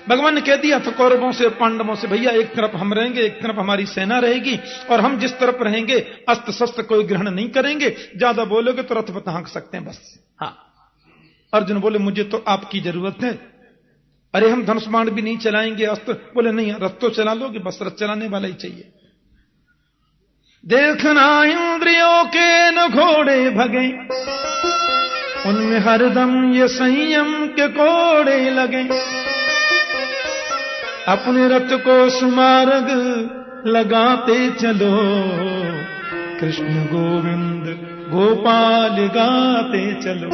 भगवान ने कह दिया था कौरवों से और पांडवों से, भैया एक तरफ हम रहेंगे, एक तरफ हमारी सेना रहेगी, और हम जिस तरफ रहेंगे अस्त्र शस्त्र कोई ग्रहण नहीं करेंगे, ज्यादा बोलोगे तो रथ पर हाँक सकते हैं बस। हाँ। अर्जुन बोले मुझे तो आपकी जरूरत है। अरे हम धनुष बाण भी नहीं चलाएंगे, अस्त्र। बोले नहीं, रथ तो चला लोगे, बस रथ चलाने वाला ही चाहिए। देखना इंद्रियों के न घोड़े भगे, उनमें हरदम ये संयम के कोड़े लगे। अपने रथ को सुमार्ग लगाते चलो, कृष्ण गोविंद गोपाल गाते चलो।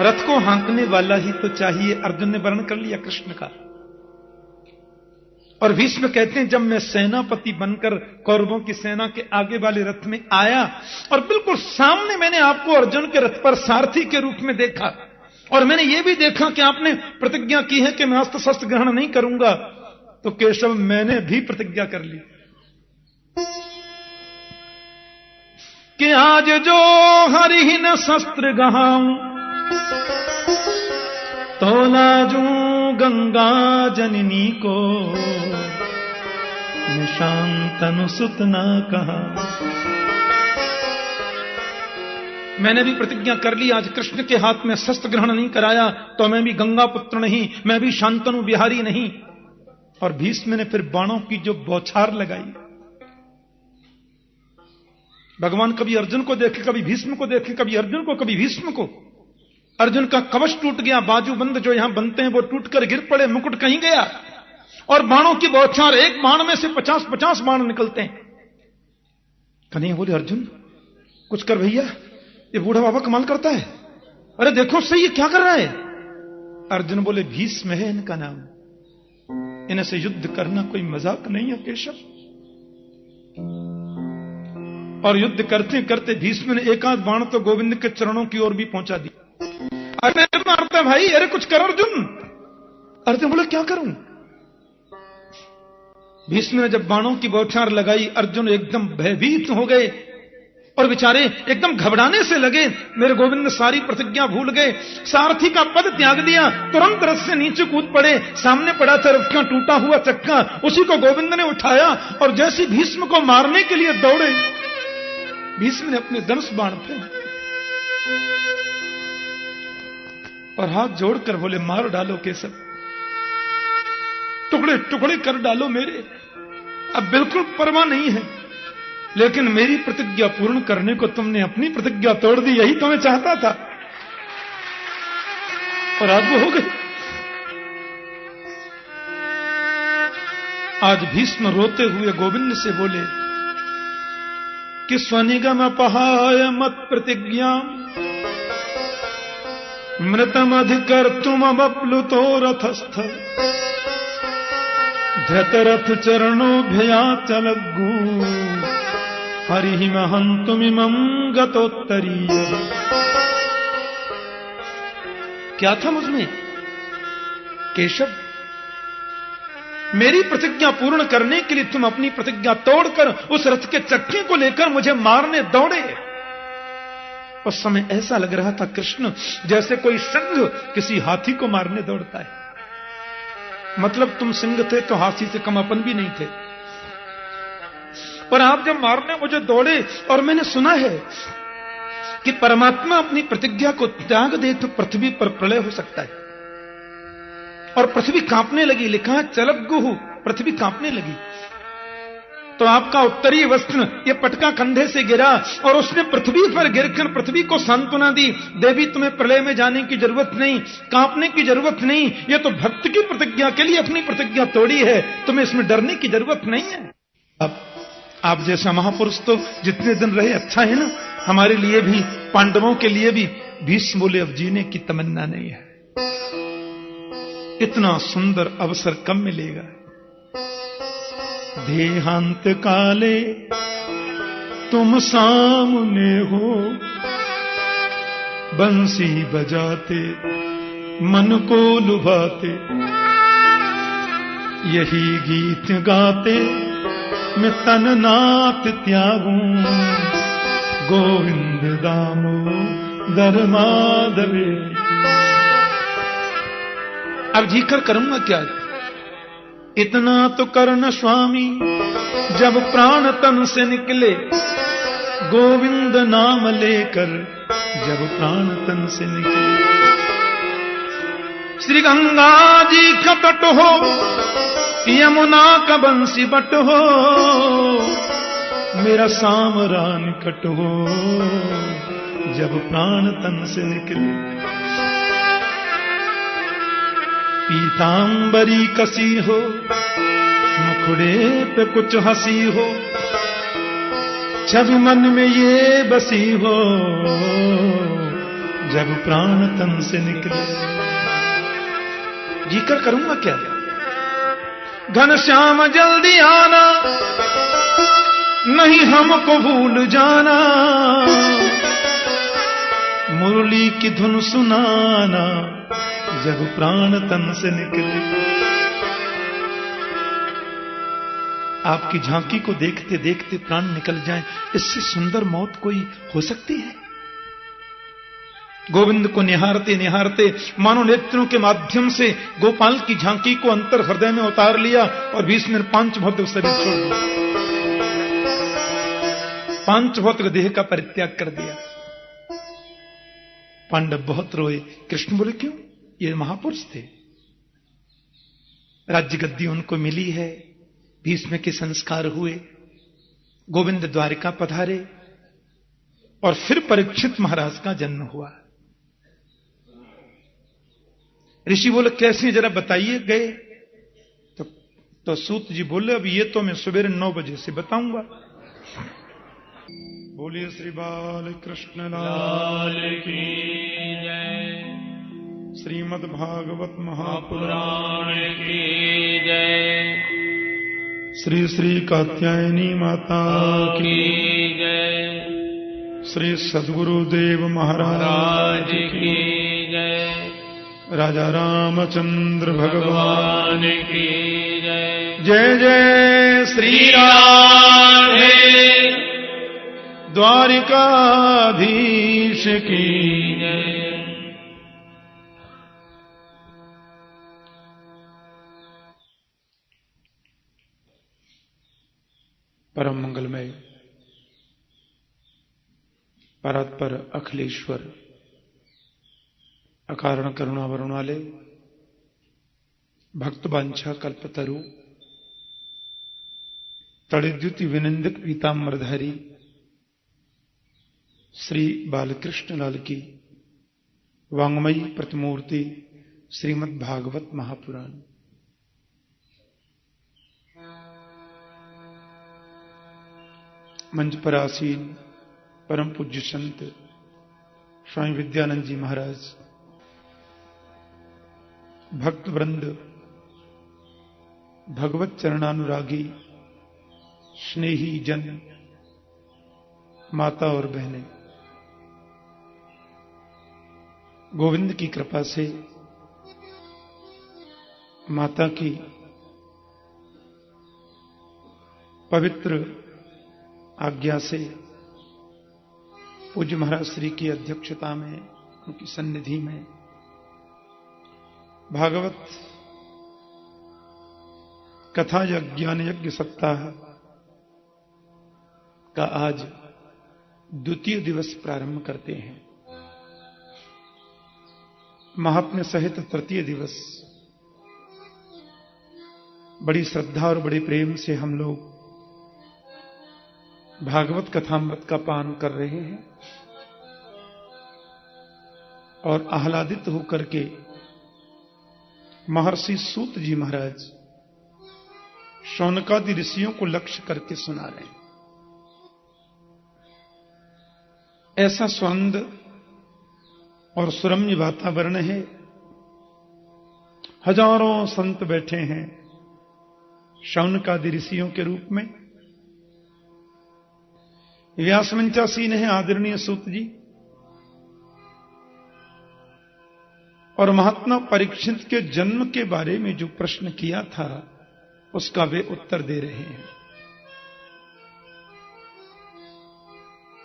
रथ को हाँकने वाला ही तो चाहिए। अर्जुन ने वर्ण कर लिया कृष्ण का। और भीष्म कहते हैं जब मैं सेनापति बनकर कौरवों की सेना के आगे वाले रथ में आया और बिल्कुल सामने मैंने आपको अर्जुन के रथ पर सारथी के रूप में देखा, और मैंने यह भी देखा कि आपने प्रतिज्ञा की है कि मैं अस्त्र शस्त्र ग्रहण नहीं करूंगा, तो केशव मैंने भी प्रतिज्ञा कर ली कि आज जो हरिहीन शस्त्र गहाऊं, तो लाजू गंगा जननी को निशांतनु सुत न कहा। मैंने भी प्रतिज्ञा कर ली, आज कृष्ण के हाथ में शस्त्र ग्रहण नहीं कराया तो मैं भी गंगा पुत्र नहीं, मैं भी शांतनु बिहारी नहीं। और भीष्म ने फिर बाणों की जो बौछार लगाई, भगवान कभी अर्जुन को देखे, कभी भीष्म को देखे, कभी अर्जुन को, कभी भीष्म को। अर्जुन का कवच टूट गया, बाजूबंद जो यहां बनते हैं वो टूटकर गिर पड़े, मुकुट कहीं गया, और बाणों की बौछार, एक बाण में से 50-50 बाण निकलते हैं। कन्हैया बोले अर्जुन कुछ कर भैया, ये बूढ़ा बाबा कमाल करता है, अरे देखो सही ये क्या कर रहा है। अर्जुन बोले भीष्म है इनका नाम, इनसे युद्ध करना कोई मजाक नहीं है केशव। और युद्ध करते करते भीष्म ने एक आध बाण तो गोविंद के चरणों की ओर भी पहुंचा दिया। अरे मारता भाई, अरे कुछ कर अर्जुन। अर्जुन बोले क्या करूं। भीष्म ने जब बाणों की बौछार लगाई, अर्जुन एकदम भयभीत हो गए और बेचारे एकदम घबराने से लगे। मेरे गोविंद सारी प्रतिज्ञा भूल गए, सारथी का पद त्याग दिया, तुरंत रथ से नीचे कूद पड़े। सामने पड़ा था रथ का टूटा हुआ चक्का, उसी को गोविंद ने उठाया और जैसे भीष्म को मारने के लिए दौड़े, भीष्म ने अपने धनुष बाण फेंके और हाथ जोड़कर बोले मार डालो केशव, टुकड़े टुकड़े कर डालो मेरे, अब बिल्कुल परवाह नहीं है, लेकिन मेरी प्रतिज्ञा पूर्ण करने को तुमने अपनी प्रतिज्ञा तोड़ दी, यही तो मैं चाहता था। और आज वो हो गई। आज भीष्म रोते हुए गोविंद से बोले कि स्वनिगम अपहाय मत प्रतिज्ञा, मृतम अधिकर तुम अप्लुतो रथस्थ, धृतरथ चरणों भया चलग्गू, हरि महंतुमिमं गतोत्तरीय। क्या था मुझमें केशव, मेरी प्रतिज्ञा पूर्ण करने के लिए तुम अपनी प्रतिज्ञा तोड़कर उस रथ के चक्के को लेकर मुझे मारने दौड़े। उस समय ऐसा लग रहा था कृष्ण जैसे कोई सिंह किसी हाथी को मारने दौड़ता है। मतलब तुम सिंह थे तो हाथी से कम अपन भी नहीं थे, पर आप जब मारने मुझे दौड़े, और मैंने सुना है कि परमात्मा अपनी प्रतिज्ञा को त्याग दे तो पृथ्वी पर प्रलय हो सकता है, और पृथ्वी कांपने लगी। लिखा है चलग्गुहु, पृथ्वी कांपने लगी। तो आपका उत्तरीय वस्त्र ये पटका कंधे से गिरा और उसने पृथ्वी पर गिरकर पृथ्वी को सांत्वना दी, देवी तुम्हें प्रलय में जाने की जरूरत नहीं, कांपने की जरूरत नहीं, ये तो भक्त की प्रतिज्ञा के लिए अपनी प्रतिज्ञा तोड़ी है, तुम्हें इसमें डरने की जरूरत नहीं है। अब आप जैसा महापुरुष तो जितने दिन रहे अच्छा है ना, हमारे लिए भी, पांडवों के लिए भी। भीष्म बोले अब जीने की तमन्ना नहीं है, इतना सुंदर अवसर कब मिलेगा। देहांत काले तुम सामने हो, बंसी बजाते मन को लुभाते, यही गीत गाते मैं तन नाथ त्यागूं, गोविंद दामोदर माधवे। अब जीकर करूंगा क्या? इतना तो करना स्वामी, जब प्राण तन से निकले, गोविंद नाम लेकर जब प्राण तन से निकले। श्री गंगा जी का तट हो, यमुना का बंसी बट हो, मेरा सामरा निकट हो, जब प्राण तन से निकले। पीतांबरी कसी हो, मुखड़े पे कुछ हंसी हो, छवि मन में ये बसी हो, जब प्राण तन से निकले। जीकर करूंगा क्या? घनश्याम जल्दी आना, नहीं हमको भूल जाना, मुरली की धुन सुनाना, जब प्राण तन से निकले। आपकी झांकी को देखते देखते प्राण निकल जाएं, इससे सुंदर मौत कोई हो सकती है? गोविंद को निहारते निहारते मानो नेत्रों के माध्यम से गोपाल की झांकी को अंतर हृदय में उतार लिया और 20 मिनट पांचभौतिक शरीर छोड़ दिया, पांचभौतिक देह का परित्याग कर दिया। पांडव बहुत रोए। कृष्ण बोले क्यों? ये महापुरुष थे, राज्य गद्दी उनको मिली है, भीष्म के संस्कार हुए, गोविंद द्वारिका पधारे और फिर परीक्षित महाराज का जन्म हुआ। ऋषि बोले कैसे, जरा बताइए। गए तो सूत जी बोले अब ये तो मैं सवेरे 9 बजे से बताऊंगा। बोलिए श्री बाल कृष्ण लाल की जय, श्रीमद् भागवत महापुराण की जय, श्री श्री कात्यायनी माता की जय, श्री सद्गुरुदेव महाराज की जय, राजा रामचंद्र भगवान की जय। जय जय श्री राधे द्वारिकाधीश की जय। परम मंगलमय परात्पर अखिलेश्वर अकारण करुणा वरुण वाले भक्त वांछा कल्पतरु तड़िद्युति विनिंदक पीताम्बरधारी श्री बालकृष्ण लाल की वांग्मयी प्रतिमूर्ति श्रीमद् भागवत महापुराण। मंच पर आसीन परम पूज्य संत स्वामी विद्यानंद जी महाराज, भक्त वृंद, भगवत चरणानुरागी स्नेही जन, माता और बहनें, गोविंद की कृपा से, माता की पवित्र आज्ञा से, पूज्य महाराज श्री की अध्यक्षता में, उनकी सन्निधि में भागवत कथा ज्ञान यज्ञ सप्ताह का आज द्वितीय दिवस प्रारंभ करते हैं। महात्म्य सहित तृतीय दिवस बड़ी श्रद्धा और बड़े प्रेम से हम लोग भागवत कथामृत का पान कर रहे हैं और आह्लादित होकर के महर्षि सूत जी महाराज शौनकादि ऋषियों को लक्ष्य करके सुना रहे हैं। ऐसा स्वंद और सुरम्य वातावरण है, हजारों संत बैठे हैं शौनकादि ऋषियों के रूप में। व्यासमंचासीन है आदरणीय सूत जी और महात्मा परीक्षित के जन्म के बारे में जो प्रश्न किया था उसका वे उत्तर दे रहे हैं।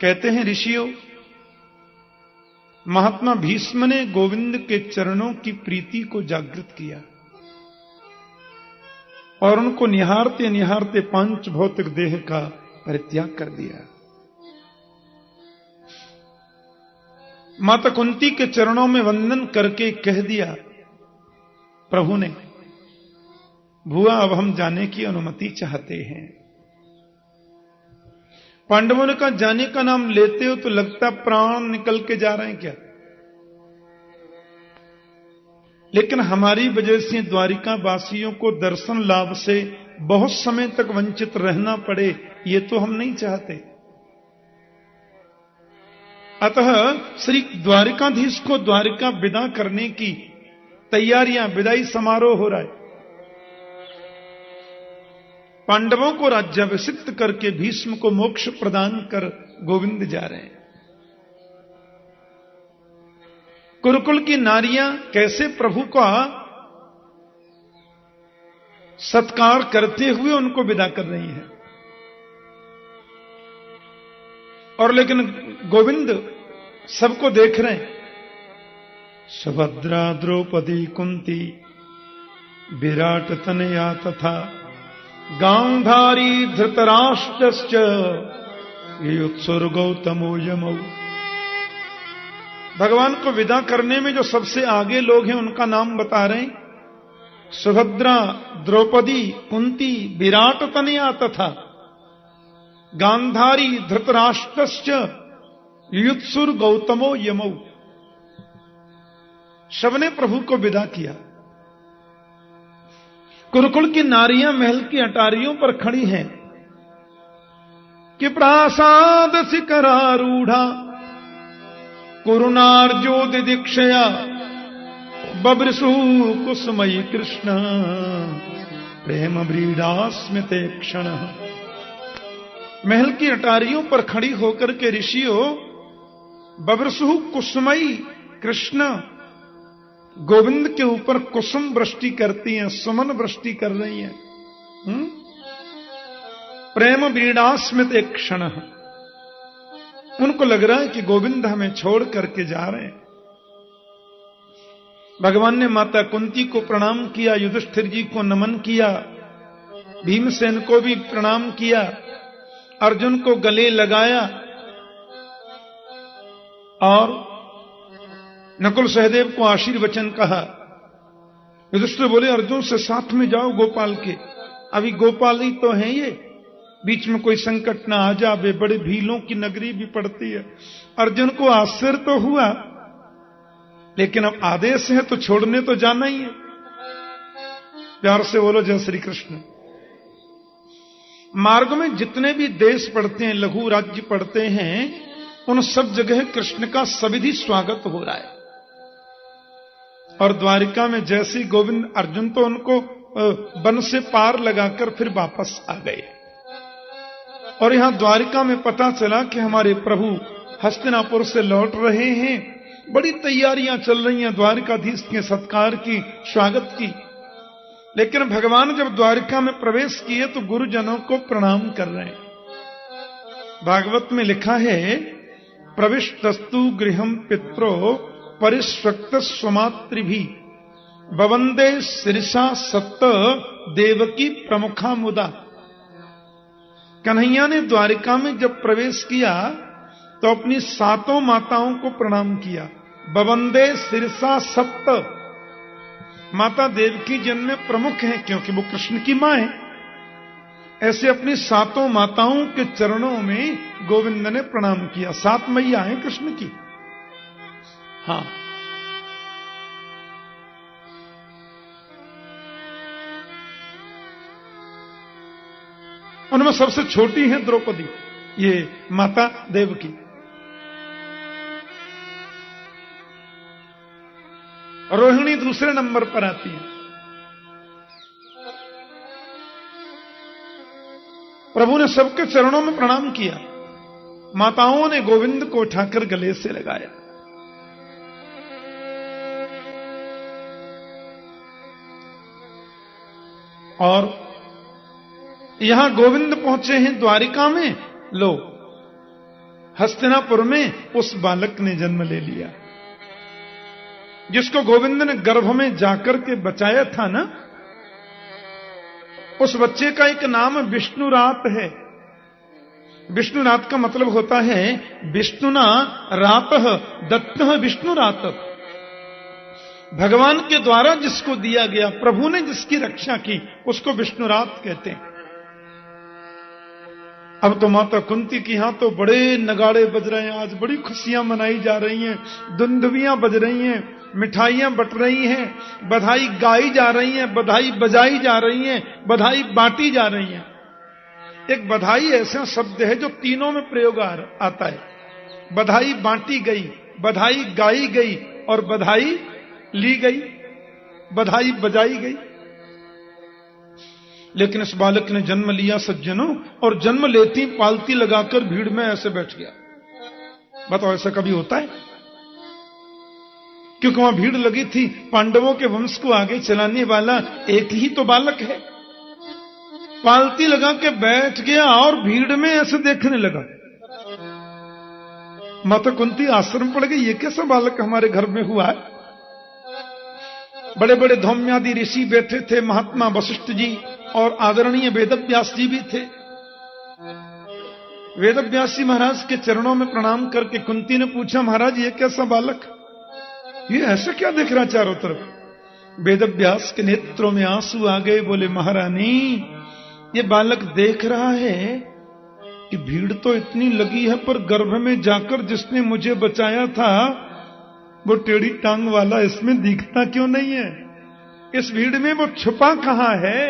कहते हैं ऋषियों, महात्मा भीष्म ने गोविंद के चरणों की प्रीति को जागृत किया और उनको निहारते निहारते पांच भौतिक देह का परित्याग कर दिया। माता कुंती के चरणों में वंदन करके कह दिया प्रभु ने, भुआ अब हम जाने की अनुमति चाहते हैं। पांडवों ने कहा जाने का नाम लेते हो तो लगता प्राण निकल के जा रहे हैं क्या, लेकिन हमारी वजह से द्वारिका वासियों को दर्शन लाभ से बहुत समय तक वंचित रहना पड़े, ये तो हम नहीं चाहते। अतः श्री द्वारिकाधीश को द्वारिका विदा करने की तैयारियां, विदाई समारोह हो रहा है। पांडवों को राज्याभिषिक्त करके भीष्म को मोक्ष प्रदान कर गोविंद जा रहे हैं। कुरुकुल की नारियां कैसे प्रभु का सत्कार करते हुए उनको विदा कर रही हैं, और लेकिन गोविंद सबको देख रहे हैं। सुभद्रा द्रौपदी कुंती विराट तनया तथा गांधारी धृतराष्ट्रश्च युत्सुर्गौतमो यमौ। भगवान को विदा करने में जो सबसे आगे लोग हैं उनका नाम बता रहे हैं। सुभद्रा, द्रौपदी, कुंती, विराट तनया तथा गांधारी धृतराष्ट्रश्च युत्सुर गौतमो यमौ। सबने प्रभु को विदा किया। कुरुकुल की नारियां महल की अटारियों पर खड़ी हैं कि प्रासाद शिखरारूढ़ा कुरुनार्जो दिदीक्षया बब्रसु कुसुमयी कृष्ण प्रेम व्रीडास्मिते क्षण। महल की अटारियों पर खड़ी होकर के ऋषियों बब्रसु कुसुमयी कृष्ण गोविंद के ऊपर कुसुम वृष्टि करती हैं, सुमन वृष्टि कर रही हैं। प्रेम व्रीडास्मिते क्षण। उनको लग रहा है कि गोविंद हमें छोड़ करके जा रहे हैं। भगवान ने माता कुंती को प्रणाम किया, युधिष्ठिर जी को नमन किया, भीमसेन को भी प्रणाम किया, अर्जुन को गले लगाया और नकुल सहदेव को आशीर्वचन कहा। युधिष्ठिर बोले अर्जुन से साथ में जाओ गोपाल के, अभी गोपाल ही तो हैं ये, बीच में कोई संकट ना आ जावे, बड़े भीलों की नगरी भी पड़ती है। अर्जुन को आश्चर्य तो हुआ, लेकिन अब आदेश है तो छोड़ने तो जाना ही है। प्यार से बोलो जय श्री कृष्ण। मार्ग में जितने भी देश पड़ते हैं, लघु राज्य पड़ते हैं, उन सब जगह कृष्ण का सविधि स्वागत हो रहा है। और द्वारिका में जैसे गोविंद, अर्जुन तो उनको वन से पार लगाकर फिर वापस आ गए, और यहां द्वारिका में पता चला कि हमारे प्रभु हस्तिनापुर से लौट रहे हैं। बड़ी तैयारियां चल रही हैं द्वारिकाधीश के सत्कार की, स्वागत की। लेकिन भगवान जब द्वारिका में प्रवेश किए तो गुरुजनों को प्रणाम कर रहे हैं। भागवत में लिखा है प्रविष्टस्तु गृहम पित्रो परिष्वक्त स्वमातृभि बवंदे शिरसा सत्त देवकी प्रमुखा मुदा। कन्हैया ने द्वारिका में जब प्रवेश किया तो अपनी सातों माताओं को प्रणाम किया। बवंदे शिरसा सप्त, माता देवकी जन्म प्रमुख हैं क्योंकि वो कृष्ण की मां है। ऐसे अपनी सातों माताओं के चरणों में गोविंद ने प्रणाम किया। सात मैया हैं कृष्ण की। हां, उनमें सबसे छोटी है द्रौपदी, ये माता देवकी। रोहिणी दूसरे नंबर पर आती है। प्रभु ने सबके चरणों में प्रणाम किया। माताओं ने गोविंद को उठाकर गले से लगाया। और यहां गोविंद पहुंचे हैं द्वारिका में। लो, हस्तिनापुर में उस बालक ने जन्म ले लिया। जिसको गोविंद ने गर्भ में जाकर के बचाया था ना, उस बच्चे का एक नाम विष्णुरात है। विष्णुरात का मतलब होता है विष्णुना रातः दत्तः विष्णुरात। भगवान के द्वारा जिसको दिया गया, प्रभु ने जिसकी रक्षा की, उसको विष्णुरात कहते हैं। अब तो माता कुंती की यहां तो बड़े नगाड़े बज रहे हैं, आज बड़ी खुशियां मनाई जा रही हैं, दुंदुभियां बज रही हैं, मिठाइयां बट रही हैं, बधाई गाई जा रही हैं, बधाई बजाई जा रही हैं, बधाई बांटी जा रही हैं। एक बधाई ऐसा शब्द है जो तीनों में प्रयोग आता है। बधाई बांटी गई, बधाई गाई गई और बधाई ली गई, बधाई बजाई गई। लेकिन इस बालक ने जन्म लिया सज्जनों, और जन्म लेती पालती लगाकर भीड़ में ऐसे बैठ गया। बताओ ऐसा कभी होता है? क्योंकि वहां भीड़ लगी थी, पांडवों के वंश को आगे चलाने वाला एक ही तो बालक है। पालती लगा के बैठ गया और भीड़ में ऐसे देखने लगा। माता कुंती आश्रम पड़ गई, ये कैसा बालक हमारे घर में हुआ है? बड़े बड़े धौम्यादि ऋषि बैठे थे, महात्मा वशिष्ठ जी और आदरणीय वेदव्यास जी भी थे। वेदव्यास जी महाराज के चरणों में प्रणाम करके कुंती ने पूछा, महाराज ये कैसा बालक, ये ऐसा क्या देख रहा चारों तरफ? वेदव्यास के नेत्रों में आंसू आ गए, बोले महारानी ये बालक देख रहा है कि भीड़ तो इतनी लगी है, पर गर्भ में जाकर जिसने मुझे बचाया था वो टेढ़ी टांग वाला इसमें दिखता क्यों नहीं है? इस भीड़ में वो छुपा कहां है?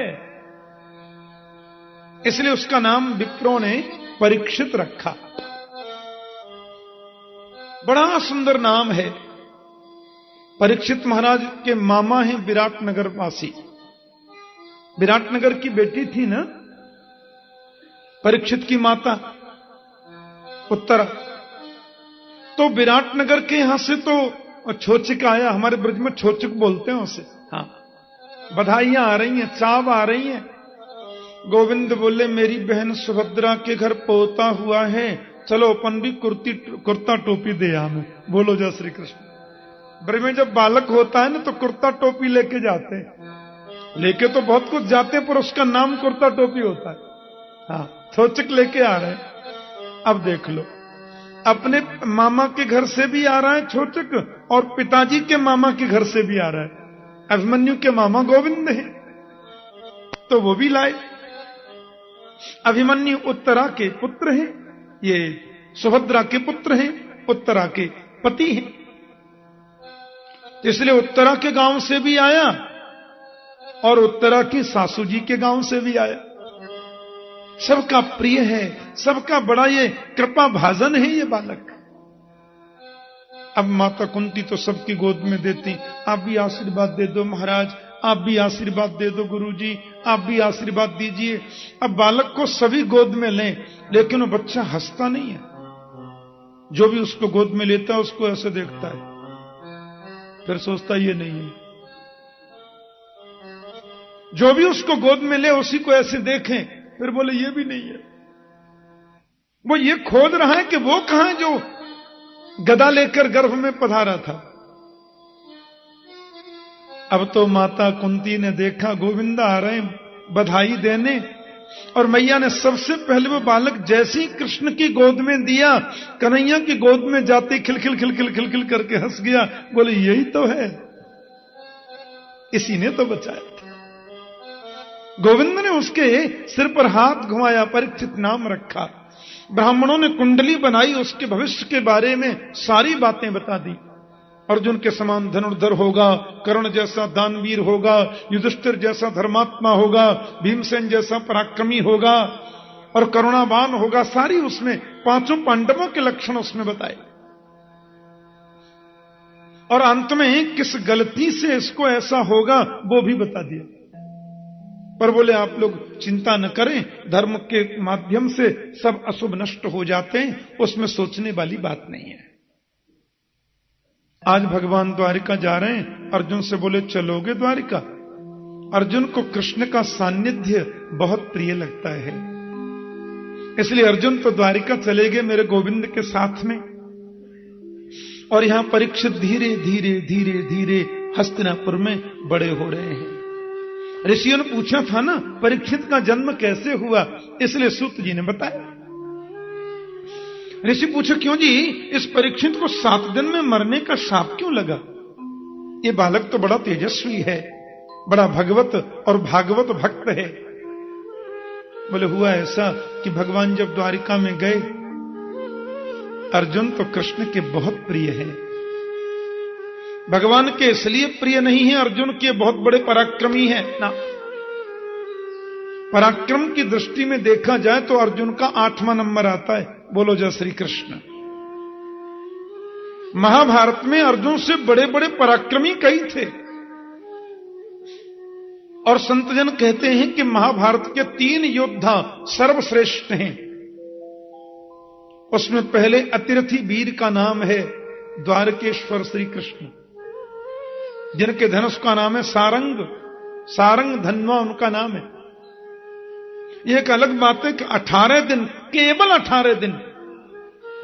इसलिए उसका नाम विप्रों ने परीक्षित रखा। बड़ा सुंदर नाम है। परीक्षित महाराज के मामा हैं विराटनगर वासी। विराटनगर की बेटी थी ना परीक्षित की माता उत्तरा, तो विराटनगर के यहां से तो छोचिक आया। हमारे ब्रज में छोचिक बोलते हैं उसे। हाँ, बधाइयां आ रही हैं, चाव आ रही हैं। गोविंद बोले मेरी बहन सुभद्रा के घर पोता हुआ है, चलो अपन भी कुर्ता टोपी दे हमें। बोलो जय श्री कृष्ण। ब्रज में जब बालक होता है ना तो कुर्ता टोपी लेके जाते हैं, लेके तो बहुत कुछ जाते हैं पर उसका नाम कुर्ता टोपी होता है। हाँ, छोचिक लेके आ रहे हैं। अब देख लो, अपने मामा के घर से भी आ रहा है छोचिक और पिताजी के मामा के घर से भी आ रहा है। अभिमन्यु के मामा गोविंद हैं तो वो भी लाए। अभिमन्यु उत्तरा के पुत्र हैं, ये सुभद्रा के पुत्र हैं, उत्तरा के पति हैं। इसलिए उत्तरा के गांव से भी आया और उत्तरा की सासू जी के गांव से भी आया। सबका प्रिय है, सबका बड़ा ये कृपा भाजन है ये बालक। अब माता कुंती तो सबकी गोद में देती, आप भी आशीर्वाद दे दो महाराज, आप भी आशीर्वाद दे दो गुरुजी, आप भी आशीर्वाद दीजिए। अब बालक को सभी गोद में लें, लेकिन वो बच्चा हंसता नहीं है। जो भी उसको गोद में लेता है उसको ऐसे देखता है, फिर सोचता ये नहीं है। जो भी उसको गोद में ले उसी को ऐसे देखें, फिर बोले ये भी नहीं है। वो ये खोद रहा है कि वो कहां है जो गदा लेकर गर्भ में पधारा था। अब तो माता कुंती ने देखा गोविंद आ रहे हैं बधाई देने, और मैया ने सबसे पहले वो बालक जैसे ही कृष्ण की गोद में दिया, कन्हैया की गोद में जाते खिलखिल खिलखिल खिलखिल करके हंस गया। बोले यही तो है, इसी ने तो बचाया था। गोविंद ने उसके सिर पर हाथ घुमाया, परीक्षित नाम रखा। ब्राह्मणों ने कुंडली बनाई, उसके भविष्य के बारे में सारी बातें बता दी। अर्जुन के समान धनुर्धर होगा, कर्ण जैसा दानवीर होगा, युधिष्ठिर जैसा धर्मात्मा होगा, भीमसेन जैसा पराक्रमी होगा और करुणावान होगा। सारी उसमें पांचों पांडवों के लक्षण उसमें बताए। और अंत में किस गलती से इसको ऐसा होगा वो भी बता दिया। पर बोले आप लोग चिंता न करें, धर्म के माध्यम से सब अशुभ नष्ट हो जाते हैं, उसमें सोचने वाली बात नहीं है। आज भगवान द्वारिका जा रहे हैं, अर्जुन से बोले चलोगे द्वारिका? अर्जुन को कृष्ण का सानिध्य बहुत प्रिय लगता है, इसलिए अर्जुन तो द्वारिका चले गए मेरे गोविंद के साथ में। और यहां परीक्षित धीरे धीरे धीरे धीरे हस्तिनापुर में बड़े हो रहे हैं। ऋषियों ने पूछा था ना परीक्षित का जन्म कैसे हुआ, इसलिए सूत जी ने बताया। ऋषि पूछे क्यों जी, इस परीक्षित को 7 दिन में मरने का शाप क्यों लगा? ये बालक तो बड़ा तेजस्वी है, बड़ा भगवत और भागवत भक्त है। बोले हुआ ऐसा कि भगवान जब द्वारिका में गए, अर्जुन तो कृष्ण के बहुत प्रिय हैं। भगवान के इसलिए प्रिय नहीं है अर्जुन के बहुत बड़े पराक्रमी हैं ना, पराक्रम की दृष्टि में देखा जाए तो अर्जुन का 8वां नंबर आता है। बोलो जय श्री कृष्ण। महाभारत में अर्जुन से बड़े बड़े पराक्रमी कई थे, और संतजन कहते हैं कि महाभारत के 3 योद्धा सर्वश्रेष्ठ हैं। उसमें पहले अतिरथी वीर का नाम है द्वारकेश्वर श्री कृष्ण, जिनके धनुष का नाम है सारंग, सारंग धन्वा उनका नाम है। यह एक अलग बात है कि 18 दिन, केवल 18 दिन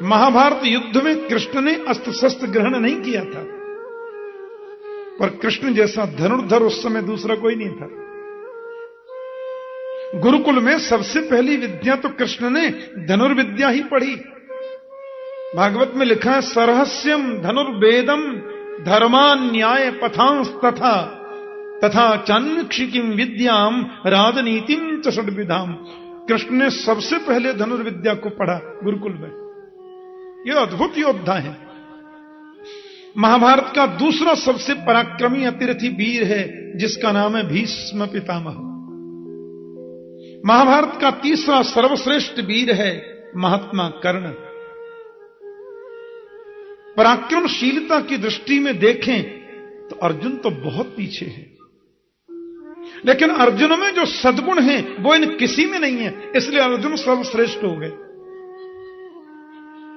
महाभारत युद्ध में कृष्ण ने अस्त्र शस्त्र ग्रहण नहीं किया था, पर कृष्ण जैसा धनुर्धर उस समय दूसरा कोई नहीं था। गुरुकुल में सबसे पहली विद्या तो कृष्ण ने धनुर्विद्या ही पढ़ी। भागवत में लिखा है सरहस्यम धनुर्वेदम धर्मान्याय पथांस तथा तथा चान्क्षिकीम विद्याम राजनीतिम च षड्विधाम। कृष्ण ने सबसे पहले धनुर्विद्या को पढ़ा गुरुकुल में। यह अद्भुत योद्धा है। महाभारत का दूसरा सबसे पराक्रमी अतिरथी वीर है जिसका नाम है भीष्म पितामह। महाभारत का तीसरा सर्वश्रेष्ठ वीर है महात्मा कर्ण। पराक्रमशीलता की दृष्टि में देखें तो अर्जुन तो बहुत पीछे है, लेकिन अर्जुन में जो सद्गुण हैं वो इन किसी में नहीं है, इसलिए अर्जुन सर्वश्रेष्ठ हो गए।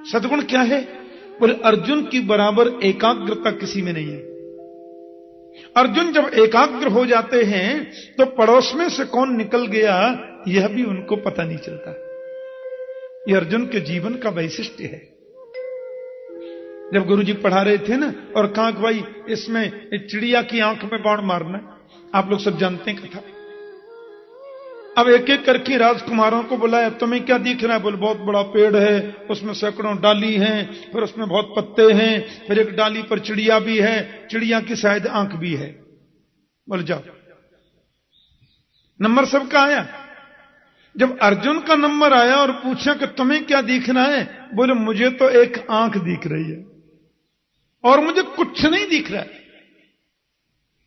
सद्गुण क्या है? बोले अर्जुन की बराबर एकाग्रता किसी में नहीं है। अर्जुन जब एकाग्र हो जाते हैं तो पड़ोस में से कौन निकल गया यह भी उनको पता नहीं चलता। यह अर्जुन के जीवन का वैशिष्ट्य है। जब गुरुजी पढ़ा रहे थे ना और कहा कि भाई इसमें चिड़िया की आंख में बाण मारना, आप लोग सब जानते हैं कथा। अब एक एक करके राजकुमारों को बुलाया, तुम्हें क्या दिख रहा है? बोले बहुत बड़ा पेड़ है, उसमें सैकड़ों डाली हैं, फिर उसमें बहुत पत्ते हैं, फिर एक डाली पर चिड़िया भी है, चिड़िया की शायद आंख भी है। बोले जाओ, नंबर सबका आया। जब अर्जुन का नंबर आया और पूछा कि तुम्हें क्या दिखना है? बोले मुझे तो एक आंख दिख रही है और मुझे कुछ नहीं दिख रहा है।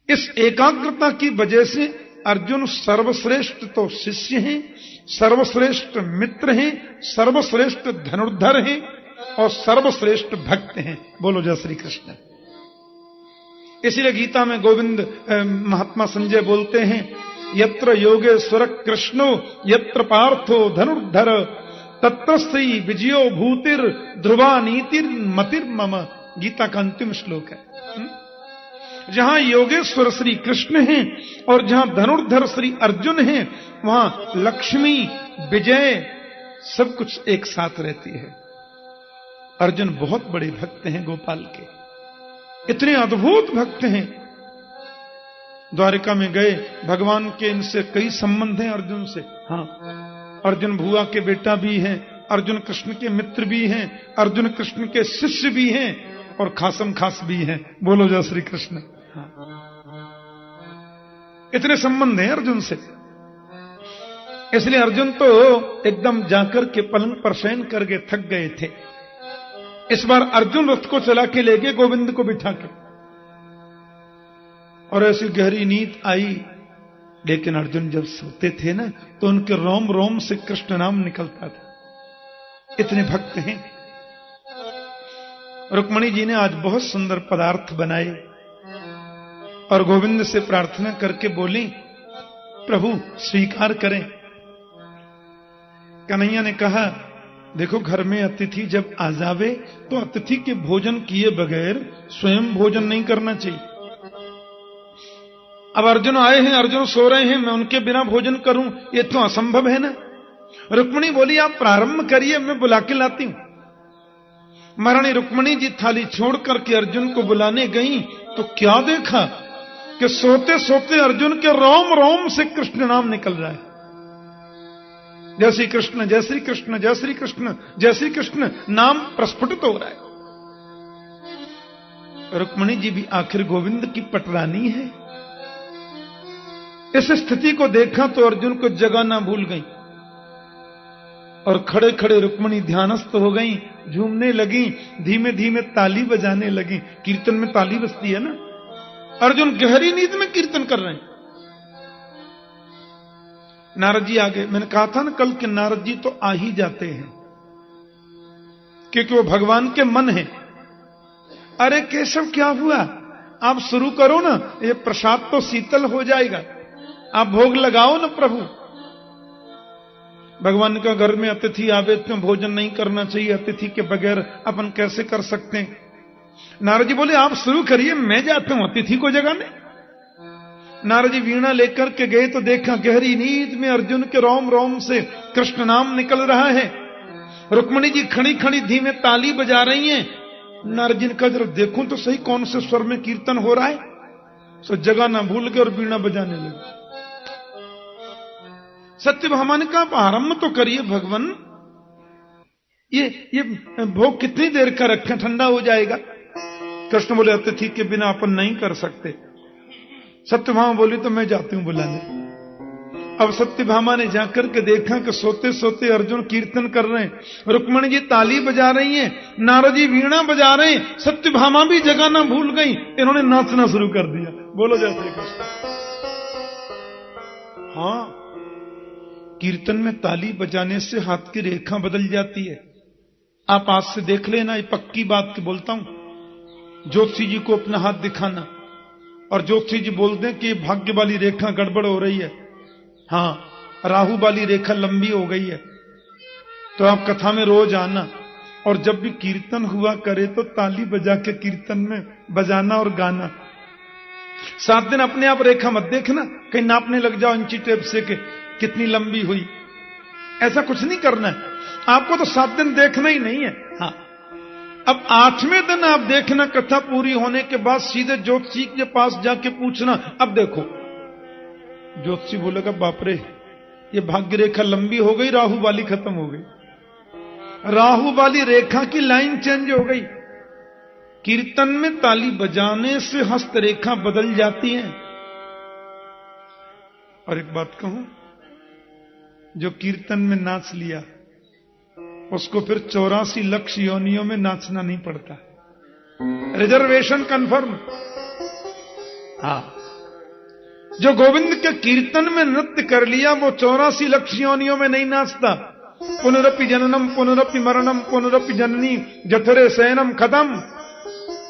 इस एकाग्रता की वजह से अर्जुन सर्वश्रेष्ठ तो शिष्य हैं, सर्वश्रेष्ठ मित्र हैं, सर्वश्रेष्ठ धनुर्धर हैं और सर्वश्रेष्ठ भक्त हैं। बोलो जय श्री कृष्ण। इसलिए गीता में गोविंद महात्मा संजय बोलते हैं, यत्र योगेश्वर कृष्णो यत्र पार्थो धनुर्धर तत्र श्री विजयो भूतिर ध्रुवा नीतिर मतिर मम। गीता का अंतिम श्लोक है। जहां योगेश्वर श्री कृष्ण हैं और जहां धनुर्धर श्री अर्जुन हैं, वहां लक्ष्मी विजय सब कुछ एक साथ रहती है। अर्जुन बहुत बड़े भक्त हैं गोपाल के, इतने अद्भुत भक्त हैं। द्वारिका में गए, भगवान के इनसे कई संबंध हैं अर्जुन से। हाँ, अर्जुन भुआ के बेटा भी हैं, अर्जुन कृष्ण के मित्र भी हैं, अर्जुन कृष्ण के शिष्य भी हैं और खासम खास भी हैं। बोलो जय श्री कृष्ण। इतने संबंध हैं अर्जुन से। इसलिए अर्जुन तो एकदम जाकर के पलंग पर शयन करके थक गए थे। इस बार अर्जुन रथ को चला के ले गए गोविंद को बिठा के, और ऐसी गहरी नींद आई। लेकिन अर्जुन जब सोते थे ना तो उनके रोम रोम से कृष्ण नाम निकलता था। इतने भक्त हैं। रुक्मणी जी ने आज बहुत सुंदर पदार्थ बनाए और गोविंद से प्रार्थना करके बोली, प्रभु स्वीकार करें। कन्हैया ने कहा, देखो घर में अतिथि जब आ जावे तो अतिथि के भोजन किए बगैर स्वयं भोजन नहीं करना चाहिए। अब अर्जुन आए हैं, अर्जुन सो रहे हैं, मैं उनके बिना भोजन करूं ये तो असंभव है ना। रुक्मिणी बोली, आप प्रारंभ करिए, मैं बुला के लाती हूं। महारानी रुक्मणी जी थाली छोड़ करके अर्जुन को बुलाने गई तो क्या देखा कि सोते सोते अर्जुन के रोम रोम से कृष्ण नाम निकल रहा है। जय श्री कृष्ण, जय श्री कृष्ण, जय श्री कृष्ण, जय श्री कृष्ण नाम प्रस्फुटित हो रहा है। रुक्मणी जी भी आखिर गोविंद की पटरानी है। इस स्थिति को देखा तो अर्जुन को जगाना भूल गई और खड़े खड़े रुक्मणी ध्यानस्थ हो गई, झूमने लगी, धीमे धीमे ताली बजाने लगी। कीर्तन में ताली बजती है ना। अर्जुन गहरी नींद में कीर्तन कर रहे हैं। नारद जी आ गए। मैंने कहा था ना कल कि नारद जी तो आ ही जाते हैं क्योंकि वो भगवान के मन है। अरे केशव क्या हुआ, आप शुरू करो ना, ये प्रसाद तो शीतल हो जाएगा, आप भोग लगाओ ना प्रभु। भगवान का घर में अतिथि आवे तो भोजन नहीं करना चाहिए, अतिथि के बगैर अपन कैसे कर सकते हैं। नारद जी बोले आप शुरू करिए, मैं जाता हूं अतिथि को जगाने। नारद जी वीणा लेकर के गए तो देखा गहरी नींद में अर्जुन के रोम रोम से कृष्ण नाम निकल रहा है। रुक्मणी जी खड़ी खड़ी धीमे ताली बजा रही हैं। नारद जी ने कहा जरा देखूं तो सही कौन से स्वर में कीर्तन हो रहा है। सो जगाना भूल गए और वीणा बजाने लगे। सत्यभामा ने कहा आप आरंभ तो करिए भगवान, ये भोग कितनी देर का रखें, ठंडा हो जाएगा। कृष्ण बोले अतिथि के बिना अपन नहीं कर सकते। सत्यभामा बोली तो मैं जाती हूं बुलाने। अब सत्यभामा ने जाकर के देखा कि सोते सोते अर्जुन कीर्तन कर रहे हैं, रुक्मणी जी ताली बजा रही हैं, नारद जी वीणा बजा रहे हैं, सत्यभामा भी जगाना भूल गई, इन्होंने नाचना शुरू कर दिया। बोलो जय श्री कृष्ण। हाँ, कीर्तन में ताली बजाने से हाथ की रेखा बदल जाती है। आप आज से देख लेना, ये पक्की बात की बोलता हूं। ज्योतिषी जी को अपना हाथ दिखाना और ज्योतिषी जी बोल दें कि भाग्य वाली रेखा गड़बड़ हो रही है, हाँ राहु वाली रेखा लंबी हो गई है, तो आप कथा में रोज आना और जब भी कीर्तन हुआ करे तो ताली बजा के कीर्तन में बजाना और गाना। 7 दिन अपने आप रेखा मत देखना, कहीं नापने लग जाओ इंची टेप से के कितनी लंबी हुई। ऐसा कुछ नहीं करना है आपको, तो 7 दिन देखना ही नहीं है। हाँ, अब 8वें दिन आप देखना, कथा पूरी होने के बाद सीधे ज्योतिषी के पास जाके पूछना अब देखो। ज्योतिषी बोलेगा बाप रे ये भाग्य रेखा लंबी हो गई, राहु वाली खत्म हो गई। राहु वाली रेखा की लाइन चेंज हो गई। कीर्तन में ताली बजाने से हस्त रेखा बदल जाती है। और एक बात कहूं, जो कीर्तन में नाच लिया उसको फिर 84 लक्ष योनियों में नाचना नहीं पड़ता, रिजर्वेशन कंफर्म। हाँ, जो गोविंद के कीर्तन में नृत्य कर लिया वो 84 लक्ष योनियों में नहीं नाचता। पुनरपि जननम पुनरपि मरणम पुनरपि जननी जठरे शयनम खत्म।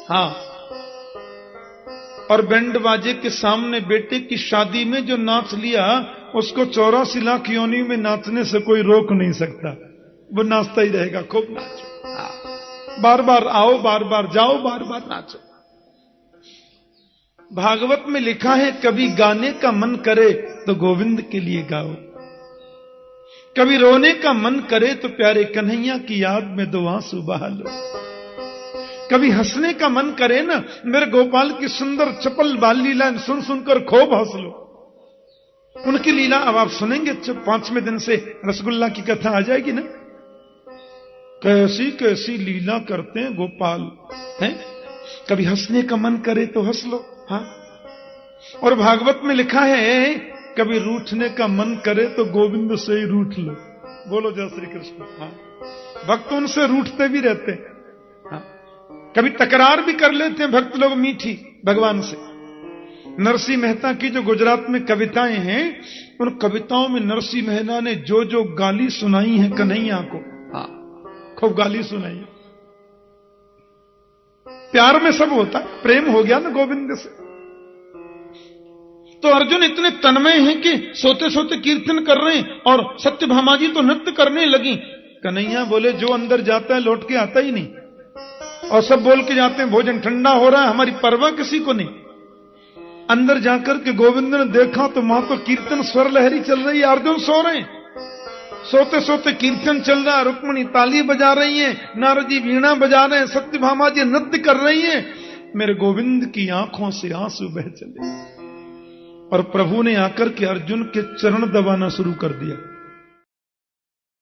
हाँ, और बैंड बाजे के सामने बेटे की शादी में जो नाच लिया उसको 84 लाख योनि में नाचने से कोई रोक नहीं सकता, वो नाचता ही रहेगा। खूब नाचो, बार बार आओ, बार बार जाओ, बार बार नाचो। भागवत में लिखा है कभी गाने का मन करे तो गोविंद के लिए गाओ, कभी रोने का मन करे तो प्यारे कन्हैया की याद में 2 आंसू बहा लो, कभी हंसने का मन करे ना मेरे गोपाल की सुंदर चपल बाल लीला सुन सुनकर खूब हंस लो। उनकी लीला अब आप सुनेंगे, 5वें दिन से रसगुल्ला की कथा आ जाएगी ना, कैसी कैसी लीला करते हैं गोपाल हैं। कभी हंसने का मन करे तो हंस लो। हाँ, और भागवत में लिखा है कभी रूठने का मन करे तो गोविंद से ही रूठ लो। बोलो जय श्री कृष्ण। हाँ, भक्त उनसे रूठते भी रहते हैं। हाँ, कभी तकरार भी कर लेते हैं भक्त लोग मीठी भगवान से। नरसिंह मेहता की जो गुजरात में कविताएं हैं, उन कविताओं में नरसिंह मेहता ने जो जो गाली सुनाई है कन्हैया को, हाँ खूब गाली सुनाई है। प्यार में सब होता है, प्रेम हो गया ना गोविंद से। तो अर्जुन इतने तन्मय हैं कि सोते सोते कीर्तन कर रहे हैं और सत्यभामा जी तो नृत्य करने लगी। कन्हैया बोले जो अंदर जाता है लौट के आता ही नहीं, और सब बोल के जाते हैं भोजन ठंडा हो रहा है, हमारी परवाह किसी को नहीं। अंदर जाकर के गोविंद ने देखा तो वहां तो कीर्तन स्वर लहरी चल रही है, अर्जुन सो रहे हैं। सोते सोते कीर्तन चल रहा, रुक्मणी ताली बजा रही है, नारद जी वीणा बजा रहे हैं, सत्यभामा जी नृत्य कर रही हैं। मेरे गोविंद की आंखों से आंसू बह चले और प्रभु ने आकर के अर्जुन के चरण दबाना शुरू कर दिया।